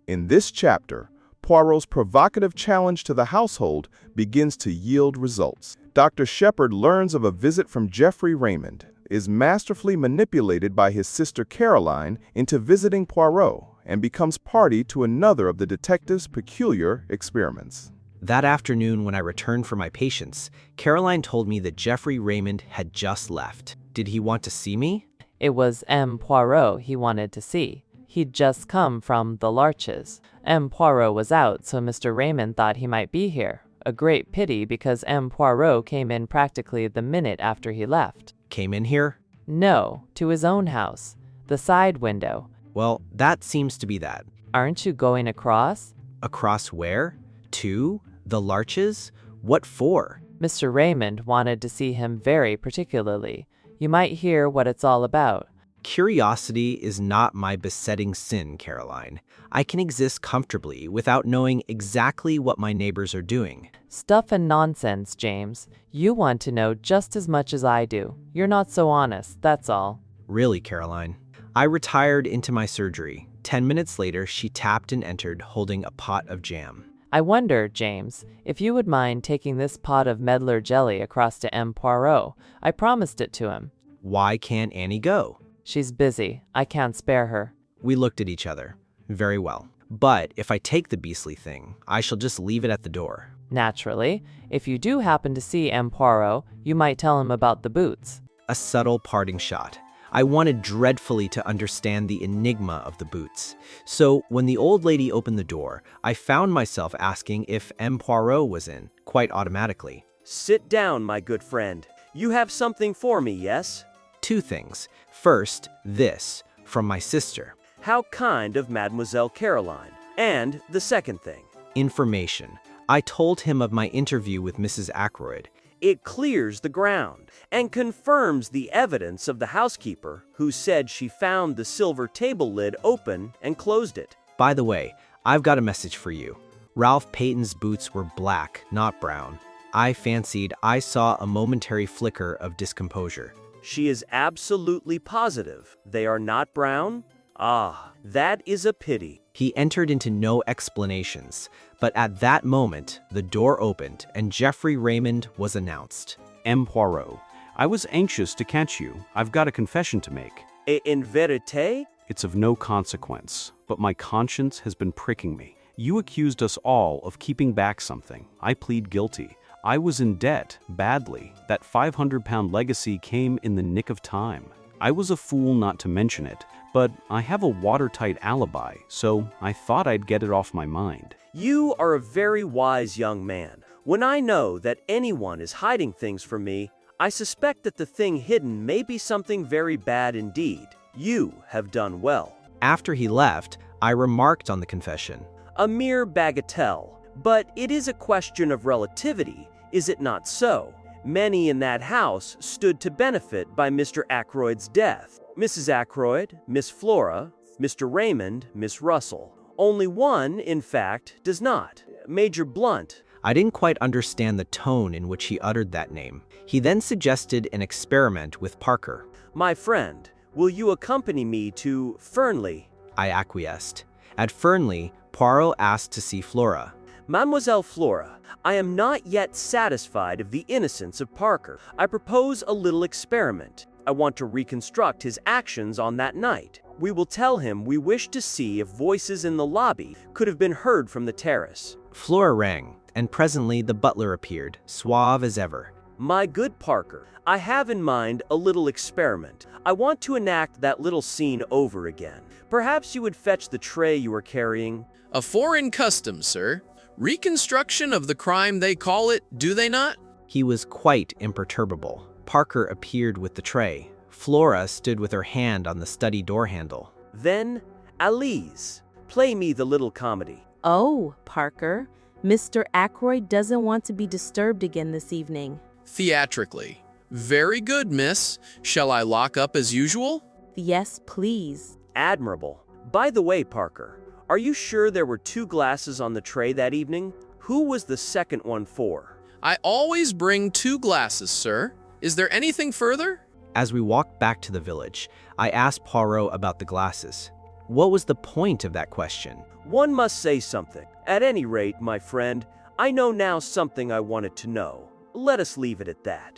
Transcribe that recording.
In this chapter, Poirot's provocative challenge to the household begins to yield results. Dr. Shepard learns of a visit from Geoffrey Raymond, is masterfully manipulated by his sister Caroline into visiting Poirot, and becomes party to another of the detective's peculiar experiments. That afternoon when I returned for my patients, Caroline told me that Geoffrey Raymond had just left. Did he want to see me? It was M. Poirot he wanted to see. He'd just come from the Larches. M. Poirot was out, so Mr. Raymond thought he might be here. A great pity, because M. Poirot came in practically the minute after he left. Came in here? No, to his own house. The side window. Well, that seems to be that. Aren't you going across? Across where? To? The Larches? What for? Mr. Raymond wanted to see him very particularly. You might hear what it's all about. Curiosity is not my besetting sin, Caroline. I can exist comfortably without knowing exactly what my neighbors are doing. Stuff and nonsense, James. You want to know just as much as I do. You're not so honest, that's all. Really, Caroline. I retired into my surgery. 10 minutes later, she tapped and entered, holding a pot of jam. I wonder, James, if you would mind taking this pot of medlar jelly across to M. Poirot. I promised it to him. Why can't Annie go? She's busy. I can't spare her. We looked at each other. Very well. But if I take the beastly thing, I shall just leave it at the door. Naturally. If you do happen to see M. Poirot, you might tell him about the boots. A subtle parting shot. I wanted dreadfully to understand the enigma of the boots. So when the old lady opened the door, I found myself asking if M. Poirot was in, quite automatically. Sit down, my good friend. You have something for me, yes? Two things. First, this, from my sister. How kind of Mademoiselle Caroline. And the second thing. Information. I told him of my interview with Mrs. Ackroyd. It clears the ground and confirms the evidence of the housekeeper who said she found the silver table lid open and closed it. By the way, I've got a message for you. Ralph Payton's boots were black, not brown. I fancied I saw a momentary flicker of discomposure. She is absolutely positive they are not brown? Ah, that is a pity. He entered into no explanations, but at that moment, the door opened and Geoffrey Raymond was announced. M. Poirot, I was anxious to catch you. I've got a confession to make. In verite? It's of no consequence, but my conscience has been pricking me. You accused us all of keeping back something. I plead guilty. I was in debt, badly. That 500-pound legacy came in the nick of time. I was a fool not to mention it, but I have a watertight alibi, so I thought I'd get it off my mind. You are a very wise young man. When I know that anyone is hiding things from me, I suspect that the thing hidden may be something very bad indeed. You have done well. After he left, I remarked on the confession. A mere bagatelle, but it is a question of relativity, is it not so? Many in that house stood to benefit by Mr. Ackroyd's death. Mrs. Ackroyd, Miss Flora, Mr. Raymond, Miss Russell. Only one, in fact, does not. Major Blunt. I didn't quite understand the tone in which he uttered that name. He then suggested an experiment with Parker. My friend, will you accompany me to Fernley? I acquiesced. At Fernley, Poirot asked to see Flora. Mademoiselle Flora, I am not yet satisfied of the innocence of Parker. I propose a little experiment. I want to reconstruct his actions on that night. We will tell him we wish to see if voices in the lobby could have been heard from the terrace. Flora rang, and presently the butler appeared, suave as ever. My good Parker, I have in mind a little experiment. I want to enact that little scene over again. Perhaps you would fetch the tray you are carrying. A foreign custom, sir. Reconstruction of the crime they call it, do they not? He was quite imperturbable. Parker appeared with the tray. Flora stood with her hand on the study door handle. Then, Alice, play me the little comedy. Oh, Parker, Mr. Ackroyd doesn't want to be disturbed again this evening. Theatrically. Very good, miss. Shall I lock up as usual? Yes, please. Admirable. By the way, Parker, are you sure there were 2 glasses on the tray that evening? Who was the second one for? I always bring 2 glasses, sir. Is there anything further? As we walked back to the village, I asked Poirot about the glasses. What was the point of that question? One must say something. At any rate, my friend, I know now something I wanted to know. Let us leave it at that.